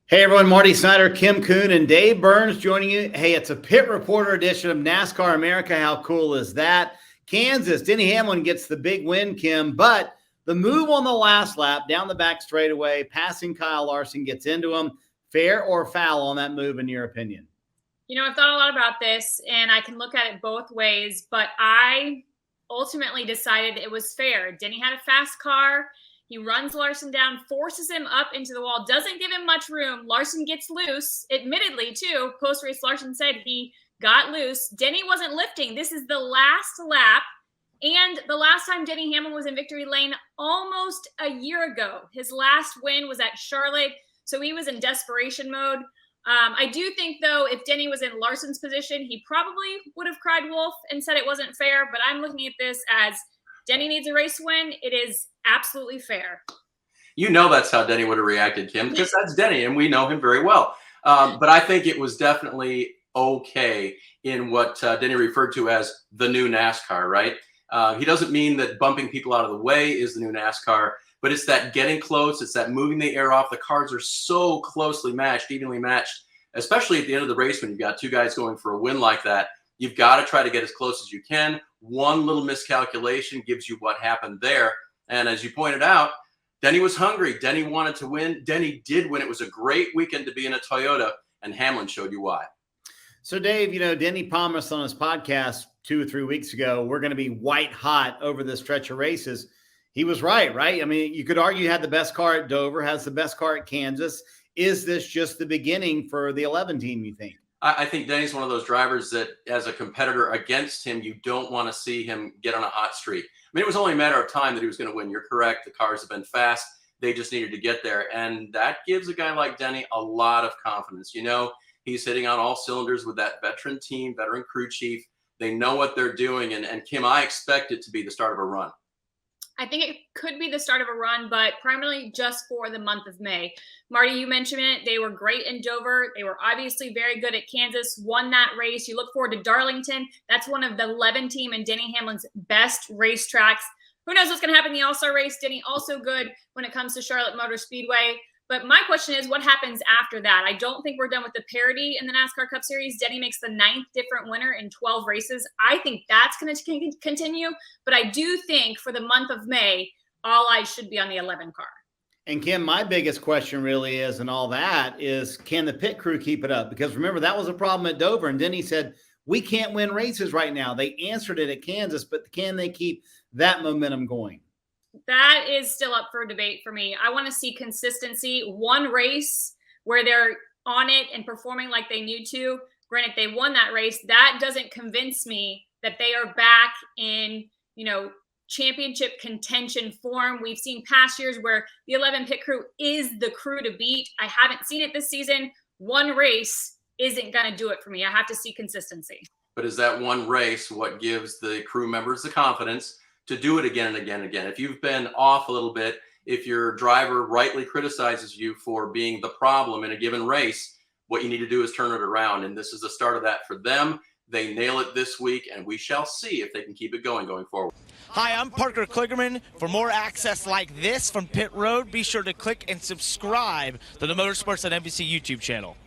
Hey everyone, Marty Snider, Kim Coon, and Dave Burns joining you. Hey, it's a pit reporter edition of NASCAR America. How cool is that? Kansas, Denny Hamlin gets the big win, Kim, but the move on the last lap down the back straightaway, passing Kyle Larson, gets into him. Fair or foul on that move, in your opinion? You know, I've thought a lot about this, and I can look at it both ways, but I ultimately decided it was fair. Denny had a fast car. He runs Larson down, forces him up into the wall, doesn't give him much room. Larson gets loose, admittedly, too. Post-race, Larson said he got loose. Denny wasn't lifting. This is the last lap, and the last time Denny Hamlin was in victory lane almost a year ago. His last win was at Charlotte, so he was in desperation mode. I do think, though, if Denny was in Larson's position, he probably would have cried wolf and said it wasn't fair, but I'm looking at this as Denny needs a race win. It is absolutely fair. You know that's how Denny would have reacted, Kim, because that's Denny, and we know him very well. But I think it was definitely okay in what Denny referred to as the new NASCAR, right? He doesn't mean that bumping people out of the way is the new NASCAR, but it's that getting close. It's that moving the air off. The cars are so closely matched, evenly matched, especially at the end of the race when you've got two guys going for a win like that. You've got to try to get as close as you can. One little miscalculation gives you what happened there. And as you pointed out, Denny was hungry. Denny wanted to win. Denny did win. It was a great weekend to be in a Toyota, and Hamlin showed you why. So, Dave, you know, Denny promised on his podcast 2 or 3 weeks ago, we're going to be white hot over this stretch of races. He was right? I mean, you could argue he had the best car at Dover, has the best car at Kansas. Is this just the beginning for the 11 team, you think? I think Denny's one of those drivers that as a competitor against him, you don't want to see him get on a hot streak. I mean, it was only a matter of time that he was going to win. You're correct. The cars have been fast. They just needed to get there. And that gives a guy like Denny a lot of confidence. You know, he's hitting on all cylinders with that veteran team, veteran crew chief. They know what they're doing. And Kim, I expect it to be the start of a run. I think it could be the start of a run, but primarily just for the month of May. Marty, you mentioned it. They were great in Dover. They were obviously very good at Kansas, won that race. You look forward to Darlington. That's one of the 11 team and Denny Hamlin's best racetracks. Who knows what's going to happen in the All-Star race? Denny also good when it comes to Charlotte Motor Speedway. But my question is, what happens after that? I don't think we're done with the parity in the NASCAR Cup Series. Denny makes the 9th different winner in 12 races. I think that's going to continue. But I do think for the month of May, all eyes should be on the 11 car. And Kim, my biggest question really is, and all that is, can the pit crew keep it up? Because remember, that was a problem at Dover. And Denny said, we can't win races right now. They answered it at Kansas, but can they keep that momentum going? That is still up for debate for me. I want to see consistency. One race where they're on it and performing like they need to. Granted, they won that race. That doesn't convince me that they are back in, championship contention form. We've seen past years where the 11 pit crew is the crew to beat. I haven't seen it this season. One race isn't going to do it for me. I have to see consistency. But is that one race what gives the crew members the confidence to do it again and again and again? If you've been off a little bit, if your driver rightly criticizes you for being the problem in a given race, what you need to do is turn it around. And this is the start of that for them. They nail it this week, and we shall see if they can keep it going forward. Hi, I'm Parker Kligerman. For more access like this from Pit Road, be sure to click and subscribe to the Motorsports on NBC YouTube channel.